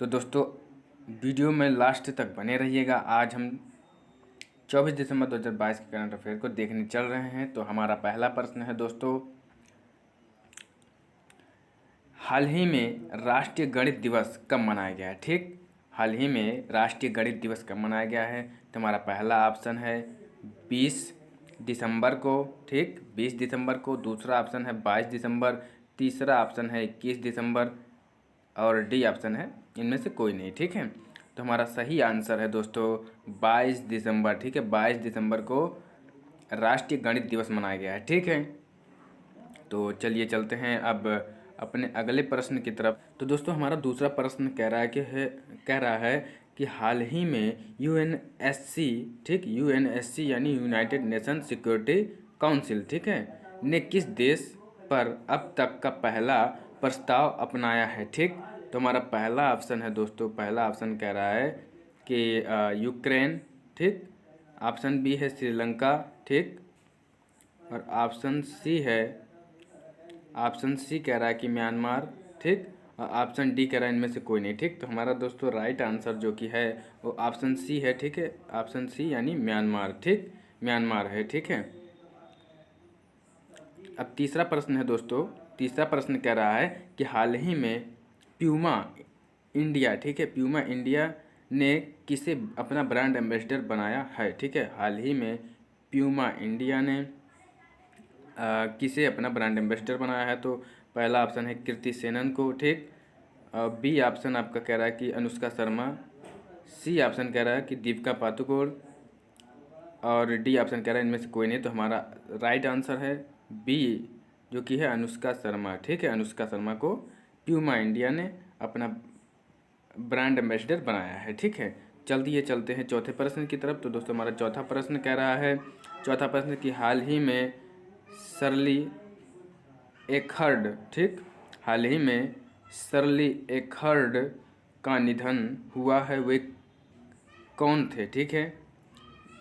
तो दोस्तों वीडियो में लास्ट तक बने रहिएगा। आज हम 24 दिसंबर 2022 के करंट अफेयर को देखने चल रहे हैं। तो हमारा पहला प्रश्न है दोस्तों, हाल ही में राष्ट्रीय गणित दिवस कब मनाया गया है? ठीक, हाल ही में राष्ट्रीय गणित दिवस कब मनाया गया है? तो हमारा पहला ऑप्शन है 20 दिसंबर को। ठीक, 20 दिसंबर को। दूसरा ऑप्शन है 22 दिसंबर। तीसरा ऑप्शन है 21 दिसंबर और डी ऑप्शन है इनमें से कोई नहीं। ठीक है, तो हमारा सही आंसर है दोस्तों 22 दिसंबर। ठीक है, 22 दिसंबर को राष्ट्रीय गणित दिवस मनाया गया है। ठीक है, तो चलिए चलते हैं अब अपने अगले प्रश्न की तरफ। तो दोस्तों हमारा दूसरा प्रश्न कह रहा है कि हाल ही में यूएनएससी, ठीक, यूएनएससी यानी यूनाइटेड नेशन सिक्योरिटी काउंसिल, ठीक है, ने किस देश पर अब तक का पहला प्रस्ताव अपनाया है? ठीक, तो हमारा पहला ऑप्शन है दोस्तों, पहला ऑप्शन कह रहा है कि यूक्रेन। ठीक, ऑप्शन बी है श्रीलंका। ठीक, और ऑप्शन सी कह रहा है कि म्यांमार। ठीक, और ऑप्शन डी कह रहा है इनमें से कोई नहीं। ठीक, तो हमारा दोस्तों राइट आंसर जो कि है वो ऑप्शन सी है। ठीक है, ऑप्शन सी यानी म्यांमार। ठीक, म्यांमार है। ठीक है, अब तीसरा प्रश्न है दोस्तों, तीसरा प्रश्न कह रहा है कि हाल ही में प्यूमा इंडिया, ठीक है, प्यूमा इंडिया ने किसे अपना ब्रांड एम्बेसडर बनाया है? ठीक है, हाल ही में प्यूमा इंडिया ने किसे अपना ब्रांड एम्बेसडर बनाया है? तो पहला ऑप्शन है कृति सेनन को। ठीक, बी ऑप्शन आपका कह रहा है कि अनुष्का शर्मा। सी ऑप्शन कह रहा है कि दीपिका पादुकोण और डी ऑप्शन कह रहा है इनमें से कोई नहीं। तो हमारा राइट आंसर है बी जो कि है अनुष्का शर्मा। ठीक है, अनुष्का शर्मा को प्यूमा इंडिया ने अपना ब्रांड एम्बेसडर बनाया है। ठीक है, चलते हैं चौथे प्रश्न की तरफ। तो दोस्तों हमारा चौथा प्रश्न कह रहा है, चौथा प्रश्न कि हाल ही में शर्ली एखर्ड, ठीक, हाल ही में शर्ली एखर्ड का निधन हुआ है, वे कौन थे? ठीक है,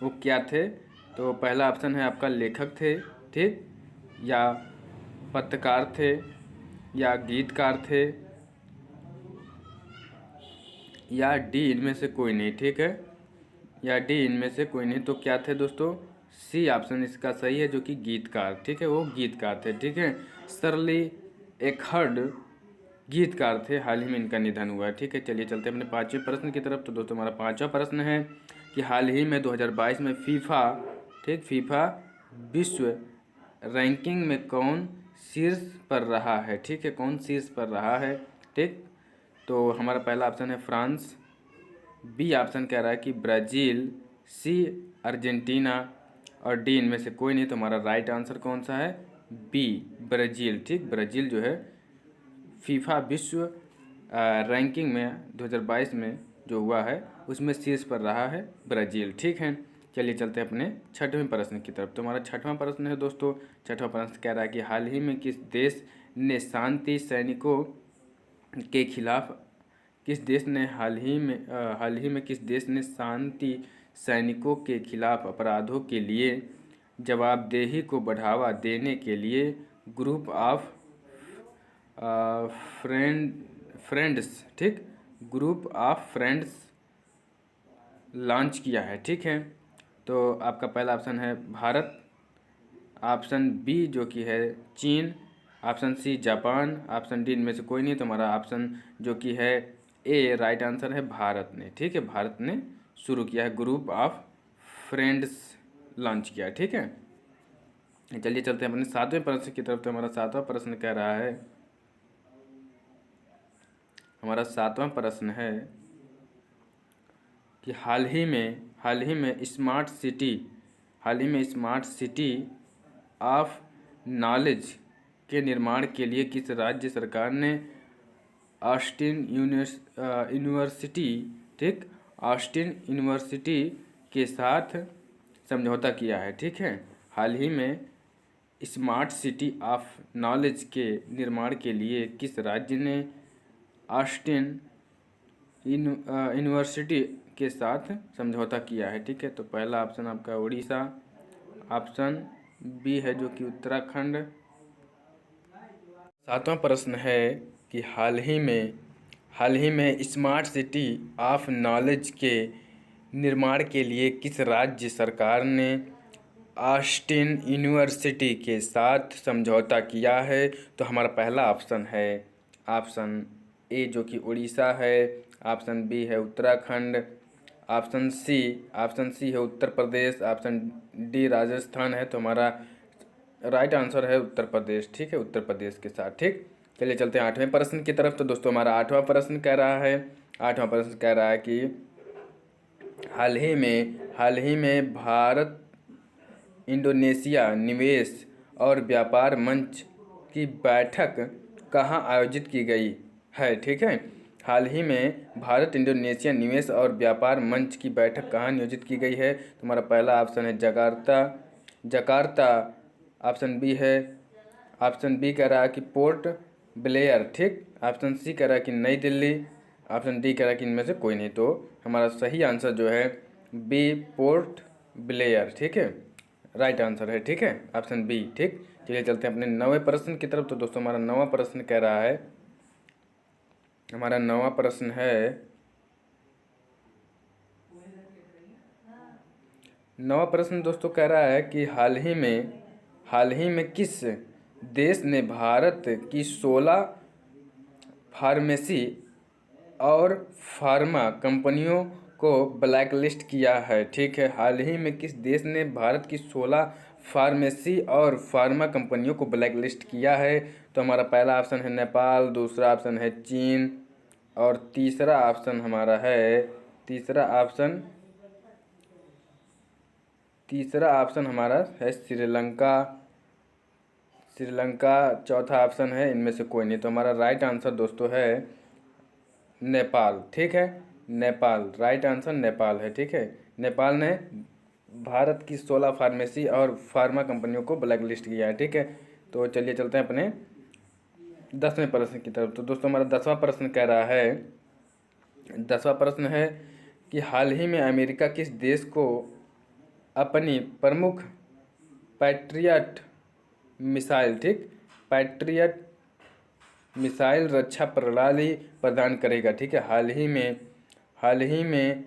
वो क्या थे? तो पहला ऑप्शन है आपका लेखक थे। ठीक, या पत्रकार थे, या गीतकार थे, या डी इनमें से कोई नहीं। ठीक है, या डी इनमें से कोई नहीं। तो क्या थे दोस्तों? सी ऑप्शन इसका सही है जो कि गीतकार। ठीक है, वो गीतकार थे। ठीक है, शर्ली एखर्ड गीतकार थे, हाल ही में इनका निधन हुआ है। ठीक है, चलिए चलते हैं अपने पांचवें प्रश्न की तरफ। तो दोस्तों हमारा पांचवा प्रश्न है कि हाल ही में 2022 में फीफा, ठीक, फीफा विश्व रैंकिंग में कौन शीर्ष पर रहा है? ठीक है, कौन शीर्ष पर रहा है? ठीक, तो हमारा पहला ऑप्शन है फ्रांस। बी ऑप्शन कह रहा है कि ब्राज़ील। सी अर्जेंटीना और डी इनमें से कोई नहीं। तो हमारा राइट आंसर कौन सा है? B Brazil. ठीक, ब्राज़ील जो है फीफा विश्व रैंकिंग में 2022 में जो हुआ है उसमें शीर्ष पर रहा है ब्राज़ील। ठीक है, चलिए चलते हैं अपने छठवें प्रश्न की तरफ। तो हमारा छठवां प्रश्न है दोस्तों, छठवां प्रश्न कह रहा है कि हाल ही में किस देश ने शांति सैनिकों के खिलाफ किस देश ने हाल ही में किस देश ने शांति सैनिकों के खिलाफ अपराधों के लिए जवाबदेही को बढ़ावा देने के लिए ग्रुप ऑफ फ्रेंड्स, ठीक, ग्रुप ऑफ फ्रेंड्स लॉन्च किया है? ठीक है, तो आपका पहला ऑप्शन है भारत, ऑप्शन बी जो कि है चीन, option C Japan, option D इनमें से कोई नहीं। तो हमारा ऑप्शन जो कि है ए राइट आंसर है भारत ने। ठीक है, भारत ने शुरू किया है, ग्रुप ऑफ फ्रेंड्स लॉन्च किया है। ठीक है, चलिए चलते हैं अपने सातवें प्रश्न की तरफ। तो हमारा सातवां प्रश्न कह रहा है, हमारा सातवां प्रश्न है कि हाल ही में स्मार्ट सिटी ऑफ नॉलेज के निर्माण के लिए किस राज्य सरकार ने ऑस्टिन यूनिवर्सिटी, ठीक, ऑस्टिन यूनिवर्सिटी के साथ समझौता किया है? ठीक है, हाल ही में स्मार्ट सिटी ऑफ नॉलेज के निर्माण के लिए किस राज्य ने ऑस्टिन यूनिवर्सिटी के साथ समझौता किया है? ठीक है, तो पहला ऑप्शन आपका उड़ीसा, ऑप्शन बी है जो कि उत्तराखंड। सातवां प्रश्न है कि हाल ही में हाल ही में स्मार्ट सिटी ऑफ नॉलेज के निर्माण के लिए किस राज्य सरकार ने ऑस्टिन यूनिवर्सिटी के साथ समझौता किया है? तो हमारा पहला ऑप्शन है ऑप्शन ए जो कि उड़ीसा है, ऑप्शन बी है उत्तराखंड, ऑप्शन सी है उत्तर प्रदेश, ऑप्शन डी राजस्थान है। तो हमारा राइट आंसर है उत्तर प्रदेश। ठीक है, उत्तर प्रदेश के साथ। ठीक, चलिए चलते हैं 8वें प्रश्न की तरफ। तो दोस्तों हमारा 8वां प्रश्न कह रहा है, 8वां प्रश्न कह रहा है कि हाल ही में भारत इंडोनेशिया निवेश और व्यापार मंच की बैठक कहाँ आयोजित की गई है? ठीक है, हाल ही में भारत इंडोनेशिया निवेश और व्यापार मंच की बैठक कहाँ आयोजित की गई है? तो हमारा पहला ऑप्शन है जकार्ता, ऑप्शन बी कह रहा है कि पोर्ट ब्लेयर। ठीक, ऑप्शन सी कह रहा है कि नई दिल्ली, ऑप्शन डी कह रहा है कि इनमें से कोई नहीं। तो हमारा सही आंसर जो है बी पोर्ट ब्लेयर। ठीक है, राइट आंसर है। ठीक है, ऑप्शन बी। ठीक, चलिए चलते हैं अपने 9वें प्रश्न की तरफ। तो दोस्तों हमारा 9वां प्रश्न कह रहा है, हमारा 9वां प्रश्न है, 9वां प्रश्न दोस्तों कह रहा है कि हाल ही में किस देश ने भारत की 16 फार्मेसी और फार्मा कंपनियों को ब्लैकलिस्ट किया है? ठीक है, हाल ही में किस देश ने भारत की 16 फार्मेसी और फार्मा कंपनियों को ब्लैकलिस्ट किया है? तो हमारा पहला ऑप्शन है नेपाल, दूसरा ऑप्शन है चीन और तीसरा ऑप्शन हमारा है श्रीलंका। चौथा ऑप्शन है इनमें से कोई नहीं। तो हमारा राइट आंसर दोस्तों है नेपाल। ठीक है, नेपाल, राइट आंसर नेपाल है। ठीक है, नेपाल ने भारत की 16 फार्मेसी और फार्मा कंपनियों को ब्लैक लिस्ट किया है। ठीक है, तो चलिए चलते हैं अपने 10वें प्रश्न की तरफ। तो दोस्तों हमारा 10वां प्रश्न कह रहा है, 10वां प्रश्न है कि हाल ही में अमेरिका किस देश को अपनी प्रमुख पैट्रियट मिसाइल, ठीक, पैट्रियट मिसाइल रक्षा प्रणाली प्रदान करेगा? ठीक है, हाल ही में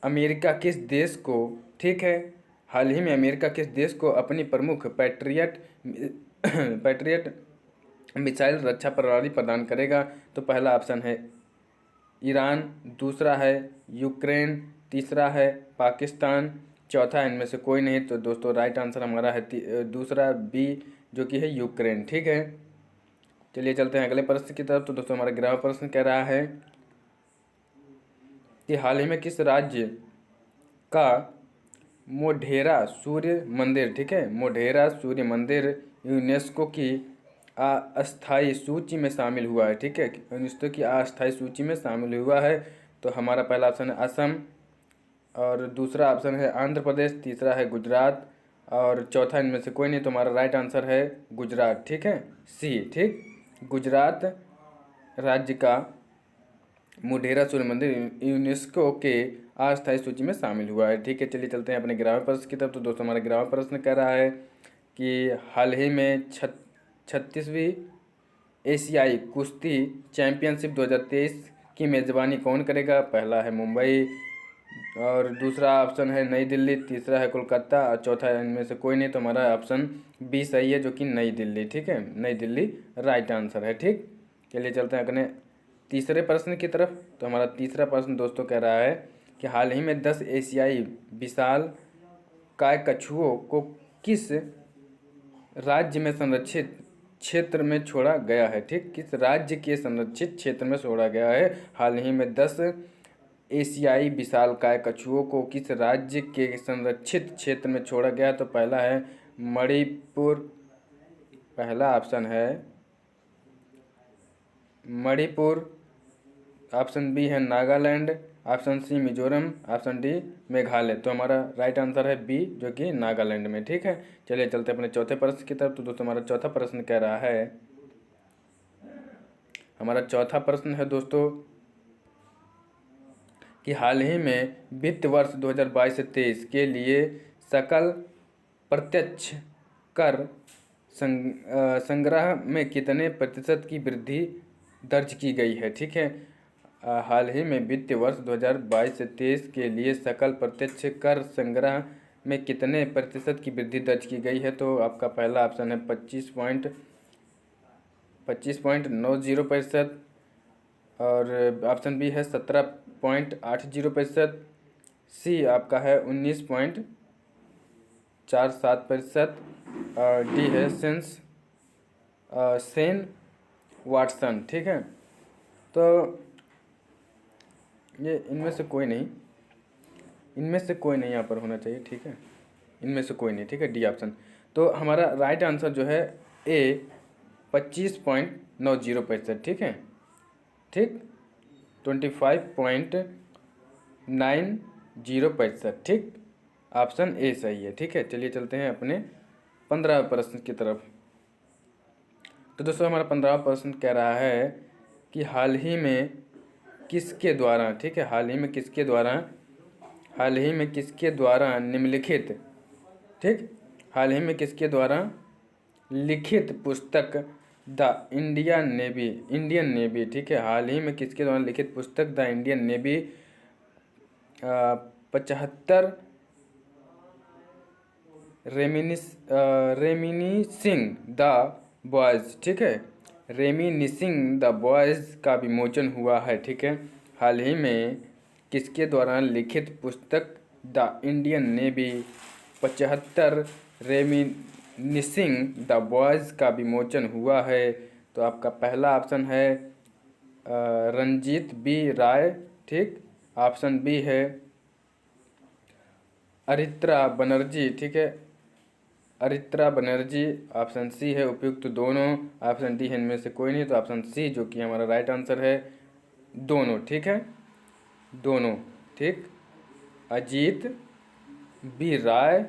अमेरिका किस देश को, ठीक है, हाल ही में अमेरिका किस देश को अपनी प्रमुख पैट्रियट मिसाइल रक्षा प्रणाली प्रदान करेगा? तो पहला ऑप्शन है ईरान, दूसरा है यूक्रेन, तीसरा है पाकिस्तान, चौथा इनमें से कोई नहीं। तो दोस्तों राइट आंसर हमारा है दूसरा बी जो कि है यूक्रेन। ठीक है, चलिए चलते हैं अगले प्रश्न की तरफ। तो दोस्तों हमारा 11वां प्रश्न कह रहा है कि हाल ही में किस राज्य का मोढेरा सूर्य मंदिर, ठीक है, मोढेरा सूर्य मंदिर यूनेस्को की अस्थायी सूची में शामिल हुआ है? ठीक है, यूनेस्को की अस्थायी सूची में शामिल हुआ है। तो हमारा पहला ऑप्शन है असम और दूसरा ऑप्शन है आंध्र प्रदेश, तीसरा है गुजरात और चौथा इनमें से कोई नहीं। तो हमारा राइट आंसर है गुजरात। ठीक है, सी। ठीक, गुजरात राज्य का मोढेरा सूर्य मंदिर यूनेस्को के अस्थायी सूची में शामिल हुआ है। ठीक है, चलिए चलते हैं अपने 11वें प्रश्न की तरफ। तो दोस्तों हमारा 11वां प्रश्न कह रहा है कि हाल ही में 36वीं एशियाई कुश्ती चैंपियनशिप 2023 की मेज़बानी कौन करेगा? पहला है मुंबई और दूसरा ऑप्शन है नई दिल्ली, तीसरा है कोलकाता और चौथा इनमें से कोई नहीं। तो हमारा ऑप्शन बी सही है जो कि नई दिल्ली। ठीक है, नई दिल्ली राइट आंसर है। ठीक, चलिए चलते हैं अपने तीसरे प्रश्न की तरफ। तो हमारा तीसरा प्रश्न दोस्तों कह रहा है कि हाल ही में 10 एशियाई विशालकाय कछुओं को किस राज्य में संरक्षित क्षेत्र में छोड़ा गया है? ठीक, किस राज्य के संरक्षित क्षेत्र में छोड़ा गया है? हाल ही में 10 एशियाई विशालकाय कछुओं को किस राज्य के संरक्षित क्षेत्र में छोड़ा गया? तो पहला है मणिपुर, पहला ऑप्शन है मणिपुर, ऑप्शन बी है Nagaland, option C Mizoram, option D Meghalaya. तो हमारा राइट आंसर है बी जो कि नागालैंड में। ठीक है, चलिए चलते हैं अपने चौथे प्रश्न की तरफ। तो दोस्तों हमारा चौथा प्रश्न कह रहा है, हमारा चौथा प्रश्न है दोस्तों कि हाल ही में वित्त वर्ष 2022 से 23 के लिए सकल प्रत्यक्ष कर संग्रह में कितने प्रतिशत की वृद्धि दर्ज की गई है? ठीक है, हाल ही में वित्तीय वर्ष 2022 से 23 के लिए सकल प्रत्यक्ष कर संग्रह में कितने प्रतिशत की वृद्धि दर्ज की गई है? तो आपका पहला ऑप्शन है 25.90%, और ऑप्शन बी है 17.80%, सी आपका है 19.47%, और डी है सेन वाटसन। ठीक है, तो ये इनमें से कोई नहीं यहाँ पर होना चाहिए। ठीक है, इनमें से कोई नहीं। ठीक है, डी ऑप्शन। तो हमारा राइट आंसर जो है ए 25.90%। ठीक है, ठीक 25.90%। ठीक, ऑप्शन ए सही है। ठीक है, चलिए चलते हैं अपने 15वें प्रश्न की तरफ। तो दोस्तों हमारा 15वां प्रश्न कह रहा है कि हाल ही में किसके द्वारा, ठीक है, हाल ही में किसके द्वारा निम्नलिखित, ठीक, हाल ही में किसके द्वारा लिखित पुस्तक द इंडियन नेवी, ठीक है, हाल ही में किसके द्वारा लिखित पुस्तक the Indian navy 75 reminiscing the boys, ठीक है, रेमिनिसिंग द बॉयज़ का विमोचन हुआ है। ठीक है, हाल ही में किसके द्वारा लिखित पुस्तक the Indian navy 75 reminiscing the boys का विमोचन हुआ है? तो आपका पहला ऑप्शन है रंजीत बी राय, ठीक, ऑप्शन बी है अरित्रा बनर्जी, ठीक है, अरित्रा बनर्जी, ऑप्शन सी है उपयुक्त दोनों, ऑप्शन डी है इनमें से कोई नहीं। तो ऑप्शन सी जो कि हमारा राइट आंसर है दोनों। ठीक है, दोनों, ठीक, अजीत बी राय,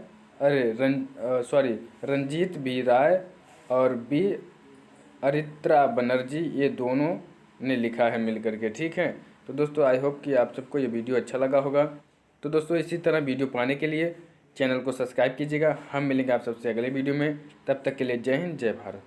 रंजीत बी राय और बी अरित्रा बनर्जी, ये दोनों ने लिखा है मिल करके। ठीक है, तो दोस्तों आई होप कि आप सबको ये वीडियो अच्छा लगा होगा। तो दोस्तों इसी तरह वीडियो पाने के लिए चैनल को सब्सक्राइब कीजिएगा। हम मिलेंगे आप सबसे अगले वीडियो में, तब तक के लिए जय हिंद, जय भारत।